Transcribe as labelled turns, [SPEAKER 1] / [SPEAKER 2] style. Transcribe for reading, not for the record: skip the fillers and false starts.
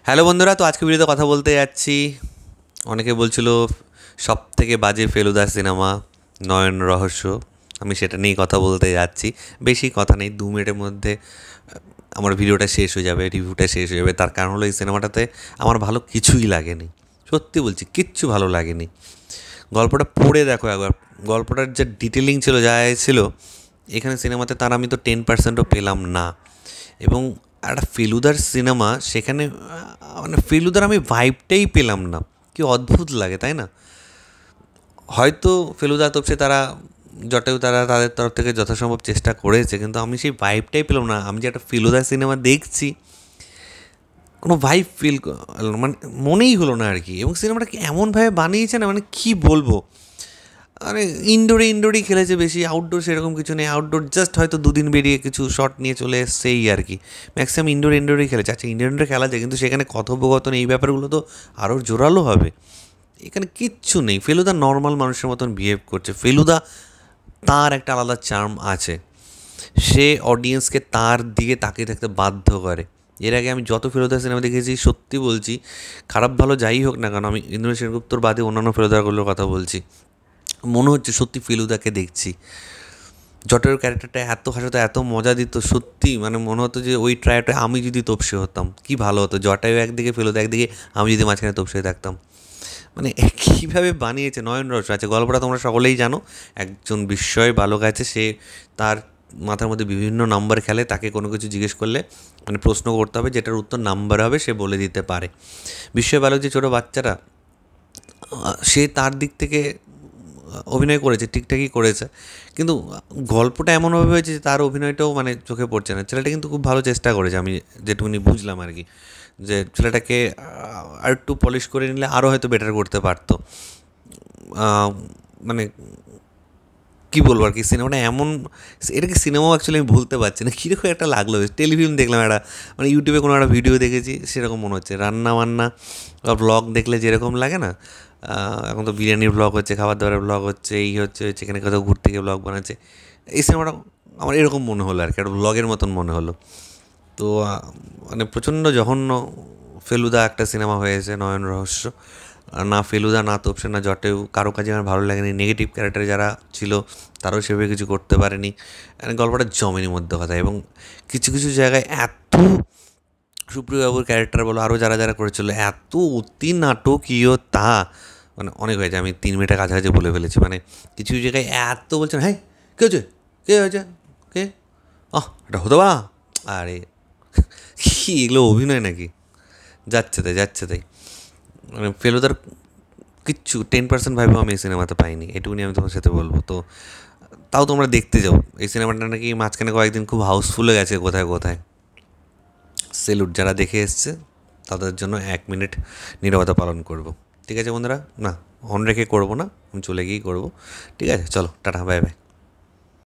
[SPEAKER 1] Hello বন্ধুরা, তো আজকে ভিডিওতে কথা বলতে যাচ্ছি। অনেকে বলছিল সব থেকে বাজে ফেলুদা সিনেমা নয়ন রহস্য। আমি সেটা নিয়েই কথা বলতে যাচ্ছি। বেশি কথা নেই, 2 মিনিটের মধ্যে আমার ভিডিওটা শেষ হয়ে যাবে, রিভিউটা শেষ হয়ে যাবে। তার কারণ হলো এই সিনেমাটাতে আমার ভালো কিছুই লাগেনি। সত্যি বলছি, কিচ্ছু ভালো লাগেনি। গল্পটা পড়ে দেখো একবার, গল্পটার যে ডিটেলিং ছিল, যা ছিল এখানে সিনেমাতে, তার আমি তো 10%ও পেলাম না। এবং একটা ফেলুদার সিনেমা, সেখানে মানে ফেলুদার আমি ভাইবটাই পেলাম না। কি অদ্ভুত লাগে, তাই না? হয়তো ফেলুদা তোপসে তারা জটেও তারা তাদের তরফ থেকে যথাসম্ভব চেষ্টা করেছে, কিন্তু আমি সেই ভাইবটাই পেলাম না। আমি যে একটা ফেলুদা সিনেমা দেখছি, কোনো ভাইব ফিল মানে মনেই হলো না আর কি। এবং সিনেমাটাকে এমনভাবে বানিয়েছে না, মানে কী বলবো, মানে ইনডোরেই খেলেছে বেশি, আউটডোর সেরকম কিছু নেই। আউটডোর জাস্ট হয়তো 2 দিন বেরিয়ে কিছু শট নিয়ে চলে এসছে এই আর কি। ম্যাক্সিমাম ইনডোরেই খেলেছে। আচ্ছা, ইনডোরে খেলা যায়, কিন্তু সেখানে কথোপকথন এই ব্যাপারগুলো তো আরও জোরালো হবে। এখানে কিচ্ছু নেই। ফেলুদা নর্মাল মানুষের মতন বিহেভ করছে। ফেলুদা তার একটা আলাদা চার্ম আছে, সে অডিয়েন্সকে তার দিকে তাকিয়ে থাকতে বাধ্য করে। এর আগে আমি যত ফেলুদা সিনেমা দেখেছি, সত্যি বলছি, খারাপ ভালো যাই হোক না কেন, আমি ইন্দ্রনীল সেনগুপ্তর বাদে অন্যান্য ফেলুদাগুলোর কথা বলছি, মনে হচ্ছে সত্যি ফেলুদাকে দেখছি। জটের ক্যারেক্টারটা এত হাসাতো, এত মজা দিত, সত্যি মানে মনে হতো যে ওই ট্রায়াটা আমি যদি তোপসে হতাম কি ভালো হতো। জটায়ু একদিকে, ফেলুদা একদিকে, আমি যদি মাঝখানে তোপসে থাকতাম। মানে কীভাবে বানিয়েছে নয়ন রহস্য। আছে গল্পটা তোমরা সকলেই জানো। একজন বিস্ময় বালক আছে, সে তার মাথার মধ্যে বিভিন্ন নাম্বার খেলে। তাকে কোনো কিছু জিজ্ঞেস করলে, মানে প্রশ্ন করতে হবে, যেটার উত্তর নাম্বার হবে সে বলে দিতে পারে। বিস্ময় বালক যে ছোটো বাচ্চাটা, সে তার দিক থেকে অভিনয় করেছে, ঠিকঠাকই করেছে, কিন্তু গল্পটা এমনভাবে হয়েছে যে তার অভিনয়টাও মানে চোখে পড়ছে না। ছেলেটা কিন্তু খুব ভালো চেষ্টা করেছে, আমি যেটুকুনি বুঝলাম আর কি, যে ছেলেটাকে আর একটু পলিশ করে নিলে আরও হয়তো বেটার করতে পারতো। মানে কী বলবো আর কি, সিনেমাটা এমন, এটা কি সিনেমাও অ্যাকচুয়ালি আমি ভুলতে পারছি না, কীরকম একটা লাগলো। টেলিফিল্ম দেখলাম একটা, মানে ইউটিউবে কোনো একটা ভিডিও দেখেছি, সেরকম মনে হচ্ছে। রান্না বান্না বা ব্লগ দেখলে যেরকম লাগে না, এখন তো বিরিয়ানির ব্লগ হচ্ছে, খাবার দাবারের ব্লগ হচ্ছে, এই হচ্ছে সেখানে কোথাও ঘুরতে গিয়ে ব্লগ বানাচ্ছে। এই সিনেমাটা আমার এরকম মনে হলো আর কি, একটা ব্লগের মতন মনে হলো। তো মানে প্রচণ্ড জঘন্য ফেলুদা একটা সিনেমা হয়েছে নয়ন রহস্য। না ফেলুদা, না তোপসে, না জটেও, কারো কাজে আমার ভালো লাগেনি। নেগেটিভ ক্যারেক্টার যারা ছিল তারাও সেভাবে কিছু করতে পারেনি। গল্পটা জমেনি মধ্যে কথা। এবং কিছু কিছু জায়গায় এত, সুপ্রিয়বাবুর ক্যারেক্টার বলো, আরও যারা যারা করেছিল, এত অতি নাটকীয়তা, মানে অনেক হয়েছে। আমি 3 মিনিটের কাছাকাছি বলে ফেলেছি। মানে কিছু কিছু জায়গায় এত বলছেন, হ্যাঁ কে হয়েছে, কে হয়েছে, কে, এটা হতো বা, আরে কি এগুলো অভিনয় নাকি? যাচ্ছে তাই। মানে ফেলুদার কিচ্ছু 10% ভাইবেও আমি এই সিনেমাতে পাইনি, এটুকুনি আমি তোমার সাথে বলবো। তো তাও তোমরা দেখতে যাও। এই সিনেমাটা নাকি মাঝখানে কয়েকদিন খুব হাউসফুল হয়ে গেছে কোথায় কোথায়। সেলুট যারা দেখে এসছে, তাদের জন্য 1 মিনিট নীরবতা পালন করব। ঠিক আছে বন্ধুরা? না, অন রেখে করবো না, আমি চলে গিয়েই করবো। ঠিক আছে, চলো টাটা, বাই বাই।